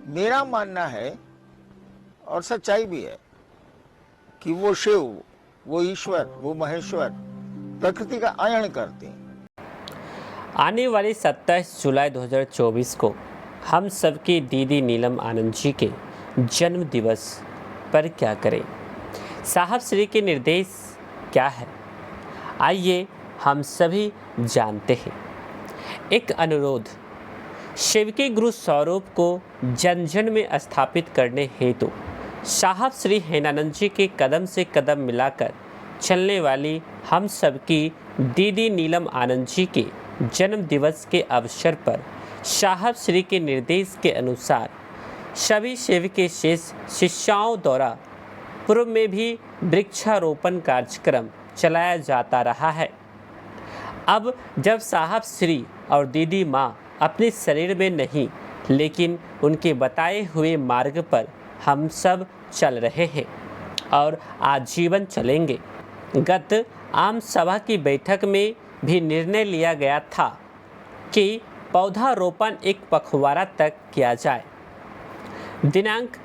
मेरा मानना है और सच्चाई भी है कि वो शिव, वो ईश्वर, वो महेश्वर प्रकृति का आयन करते हैं। आने वाली 27 जुलाई 2024 को हम सबकी दीदी नीलम आनंद जी के जन्म दिवस पर क्या करें, साहब श्री के निर्देश क्या है, आइए हम सभी जानते हैं। एक अनुरोध, शिव के गुरु स्वरूप को जन जन में स्थापित करने हेतु साहब श्री हेनानंद जी के कदम से कदम मिलाकर चलने वाली हम सबकी दीदी नीलम आनंद जी के जन्म दिवस के अवसर पर साहब श्री के निर्देश के अनुसार सभी शिव के शेष शिष्याओं द्वारा पूर्व में भी वृक्षारोपण कार्यक्रम चलाया जाता रहा है। अब जब साहब श्री और दीदी माँ अपने शरीर में नहीं लेकिन उनके बताए हुए मार्ग पर हम सब चल रहे हैं और आजीवन चलेंगे। गत आम सभा की बैठक में भी निर्णय लिया गया था कि पौधारोपण एक पखवाड़ा तक किया जाए। दिनांक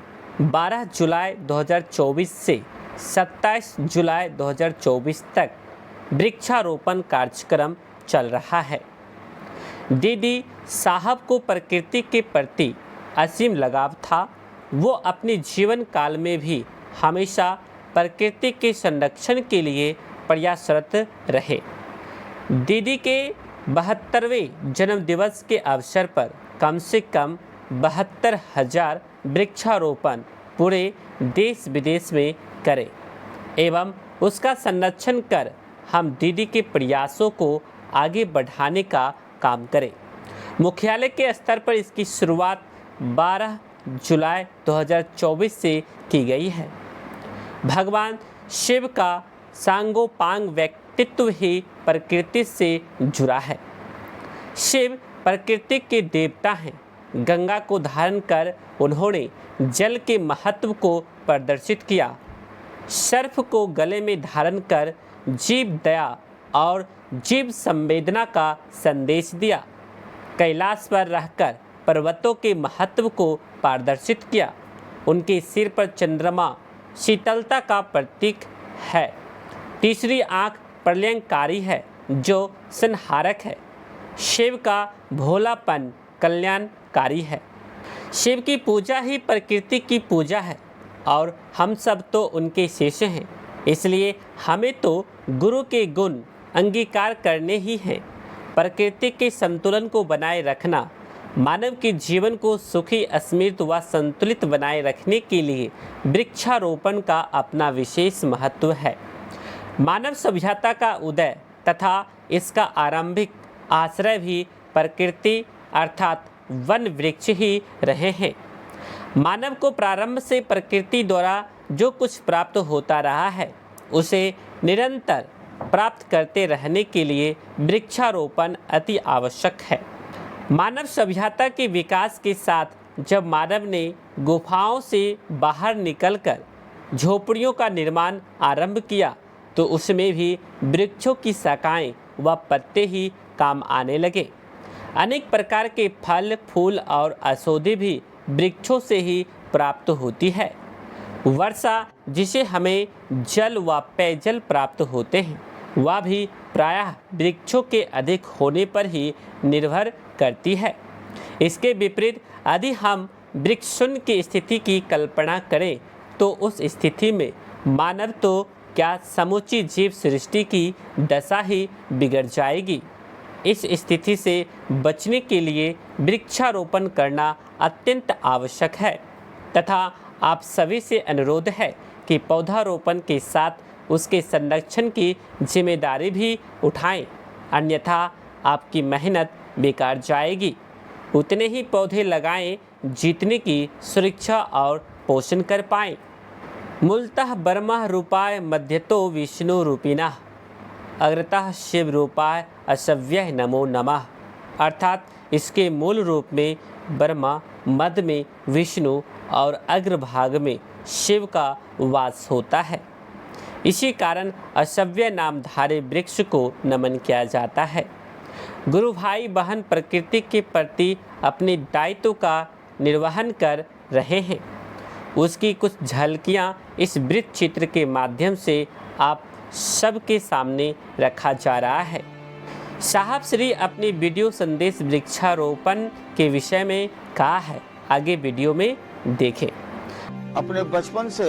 12 जुलाई 2024 से 27 जुलाई 2024 तक वृक्षारोपण कार्यक्रम चल रहा है। दीदी साहब को प्रकृति के प्रति असीम लगाव था। वो अपने जीवन काल में भी हमेशा प्रकृति के संरक्षण के लिए प्रयासरत रहे। दीदी के 72वें जन्म दिवस के अवसर पर कम से कम 72,000 वृक्षारोपण पूरे देश विदेश में करें एवं उसका संरक्षण कर हम दीदी के प्रयासों को आगे बढ़ाने का काम करें। मुख्यालय के स्तर पर इसकी शुरुआत 12 जुलाई 2024 से की गई है। भगवान शिव का सांगोपांग व्यक्तित्व ही प्रकृति से जुड़ा है। शिव प्रकृति के देवता हैं। गंगा को धारण कर उन्होंने जल के महत्व को प्रदर्शित किया। सर्प को गले में धारण कर जीव दया और जीव संवेदना का संदेश दिया। कैलाश पर रहकर पर्वतों के महत्व को प्रदर्शित किया। उनके सिर पर चंद्रमा शीतलता का प्रतीक है। तीसरी आँख प्रलयंकारी है जो संहारक है। शिव का भोलापन कल्याणकारी है। शिव की पूजा ही प्रकृति की पूजा है और हम सब तो उनके शिष्य हैं। इसलिए हमें तो गुरु के गुण अंगीकार करने ही हैं। प्रकृति के संतुलन को बनाए रखना, मानव के जीवन को सुखी, स्मृत व संतुलित बनाए रखने के लिए वृक्षारोपण का अपना विशेष महत्व है। मानव सभ्यता का उदय तथा इसका आरंभिक आश्रय भी प्रकृति अर्थात वन वृक्ष ही रहे हैं। मानव को प्रारंभ से प्रकृति द्वारा जो कुछ प्राप्त होता रहा है उसे निरंतर प्राप्त करते रहने के लिए वृक्षारोपण अति आवश्यक है। मानव सभ्यता के विकास के साथ जब मानव ने गुफाओं से बाहर निकलकर झोपड़ियों का निर्माण आरंभ किया तो उसमें भी वृक्षों की शाखाएं व पत्ते ही काम आने लगे। अनेक प्रकार के फल, फूल और औषधि भी वृक्षों से ही प्राप्त होती है। वर्षा जिसे हमें जल व पेयजल प्राप्त होते हैं वह भी प्रायः वृक्षों के अधिक होने पर ही निर्भर करती है। इसके विपरीत यदि हम वृक्ष शून्य की स्थिति की कल्पना करें तो उस स्थिति में मानव तो क्या समूची जीव सृष्टि की दशा ही बिगड़ जाएगी। इस स्थिति से बचने के लिए वृक्षारोपण करना अत्यंत आवश्यक है तथा आप सभी से अनुरोध है कि पौधारोपण के साथ उसके संरक्षण की जिम्मेदारी भी उठाएं, अन्यथा आपकी मेहनत बेकार जाएगी। उतने ही पौधे लगाएं जितने की सुरक्षा और पोषण कर पाएं। मूलतः ब्रह्म रूपाय मध्यतो विष्णु रूपिणः अग्रतः शिव रूपाय असव्यय नमो नमः। अर्थात इसके मूल रूप में ब्रह्मा, मध्य में विष्णु और अग्रभाग में शिव का वास होता है। इसी कारण असव्य नामधारी वृक्ष को नमन किया जाता है। गुरु भाई बहन प्रकृति के प्रति अपने दायित्व का निर्वहन कर रहे हैं उसकी कुछ झलकियां इस वृत्त चित्र के माध्यम से आप सबके सामने रखा जा रहा है। साहब श्री अपनी वीडियो संदेश वृक्षारोपण के विषय में कहा है, आगे वीडियो में देखें। अपने बचपन से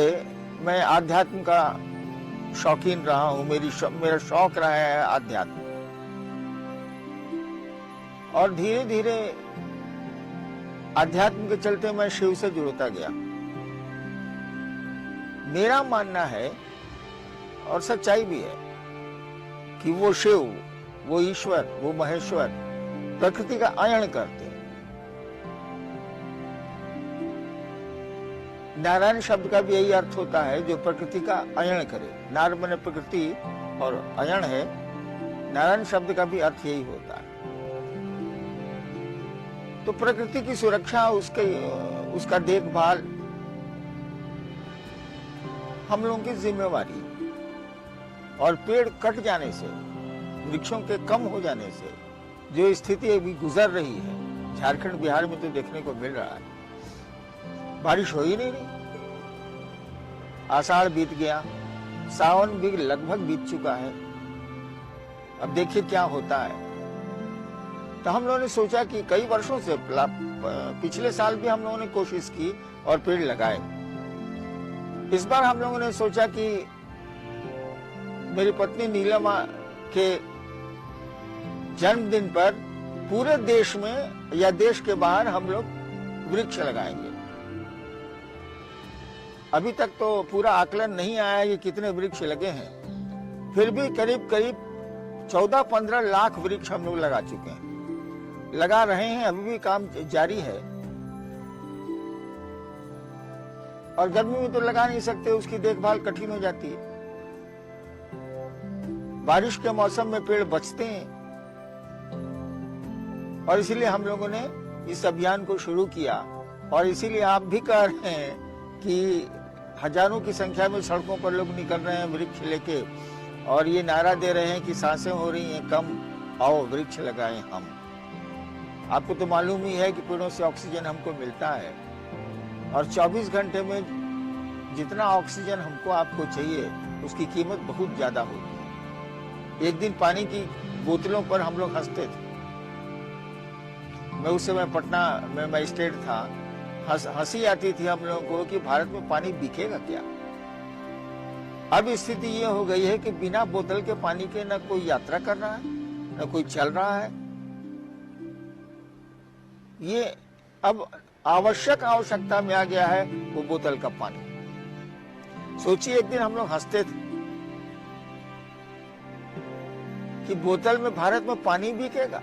मैं आध्यात्म का शौकीन रहा हूँ, मेरा शौक रहा है आध्यात्म, और धीरे धीरे आध्यात्म के चलते मैं शिव से जुड़ता गया। मेरा मानना है और सच्चाई भी है कि वो शिव, वो ईश्वर, वो महेश्वर प्रकृति का आयन करते हैं। नारायण शब्द का भी यही अर्थ होता है, जो प्रकृति का आयन करे। नार माने प्रकृति और आयन है, नारायण शब्द का भी अर्थ यही होता है। तो प्रकृति की सुरक्षा, उसका देखभाल हम लोगों की जिम्मेवारी। और पेड़ कट जाने से, वृक्षों के कम हो जाने से जो स्थिति अभी गुजर रही है झारखंड बिहार में, तो देखने को मिल रहा है। बारिश हो ही नहीं रही। आषाढ़ बीत गया, सावन भी लगभग बीत चुका है। अब देखिए क्या होता है। तो हम लोगों ने सोचा कि कई वर्षों से, पिछले साल भी हम लोगों ने कोशिश की और पेड़ लगाए। इस बार हम लोगों ने सोचा कि मेरी पत्नी नीलम के जन्मदिन पर पूरे देश में या देश के बाहर हम लोग वृक्ष लगाएंगे। अभी तक तो पूरा आकलन नहीं आया है कि कितने वृक्ष लगे हैं, फिर भी करीब करीब 14-15 लाख वृक्ष हम लोग लगा चुके हैं, लगा रहे हैं, अभी भी काम जारी है। और गर्मी में तो लगा नहीं सकते, उसकी देखभाल कठिन हो जाती है। बारिश के मौसम में पेड़ बचते हैं, और इसीलिए हम लोगों ने इस अभियान को शुरू किया। और इसीलिए आप भी कह रहे हैं कि हजारों की संख्या में सड़कों पर लोग निकल रहे हैं वृक्ष लेके, और ये नारा दे रहे हैं कि सांसें हो रही हैं कम, आओ वृक्ष लगाएं हम। आपको तो मालूम ही है कि पेड़ों से ऑक्सीजन हमको मिलता है, और 24 घंटे में जितना ऑक्सीजन हमको आपको चाहिए उसकी कीमत बहुत ज्यादा होती है। एक दिन पानी की बोतलों पर हम लोग हंसते थे। मैं उस समय पटना में मजिस्ट्रेट था। हंसी आती थी हम लोगों को कि भारत में पानी बिकेगा क्या। अब स्थिति ये हो गई है कि बिना बोतल के पानी के न कोई यात्रा कर रहा है, न कोई चल रहा है। ये अब आवश्यकता में आ गया है वो बोतल का पानी। सोचिए, एक दिन हम लोग हंसते थे कि बोतल में भारत में पानी बिकेगा,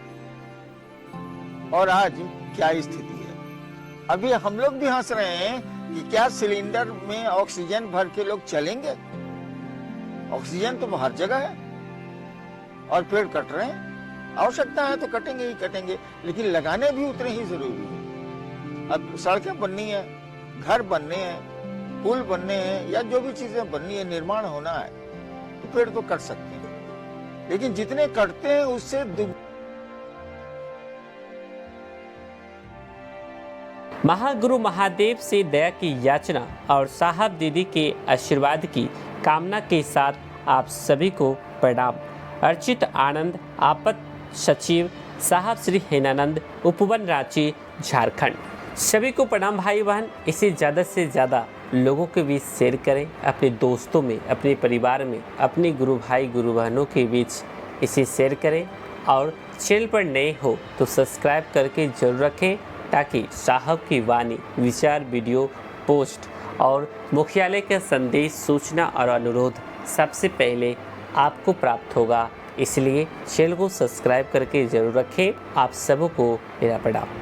और आज क्या स्थिति है। अभी हम लोग भी हंस रहे हैं कि क्या सिलेंडर में ऑक्सीजन भर के लोग चलेंगे। ऑक्सीजन तो हर जगह है, और पेड़ कट रहे हैं। आवश्यकता है तो कटेंगे ही कटेंगे, लेकिन लगाने भी उतने ही जरूरी है। अब सड़कें बननी है, घर बनने हैं, पुल बनने हैं, या जो भी चीजें बननी है, निर्माण होना है, तो पेड़ तो कट सकते हैं, लेकिन जितने कटते हैं उससे महागुरु महादेव से दया की याचना और साहब दीदी के आशीर्वाद की कामना के साथ आप सभी को प्रणाम। अर्चित आनंद, आपत सचिव, साहब श्री हेनानंद, उपवन रांची, झारखंड। सभी को प्रणाम भाई बहन। इसे ज़्यादा से ज़्यादा लोगों के बीच शेयर करें, अपने दोस्तों में, अपने परिवार में, अपने गुरु भाई गुरु बहनों के बीच इसे शेयर करें। और चैनल पर नए हो तो सब्सक्राइब करके जरूर रखें, ताकि साहब की वाणी, विचार, वीडियो, पोस्ट और मुख्यालय का संदेश, सूचना और अनुरोध सबसे पहले आपको प्राप्त होगा। इसलिए चैनल को सब्सक्राइब करके जरूर रखें। आप सबको मेरा प्रणाम।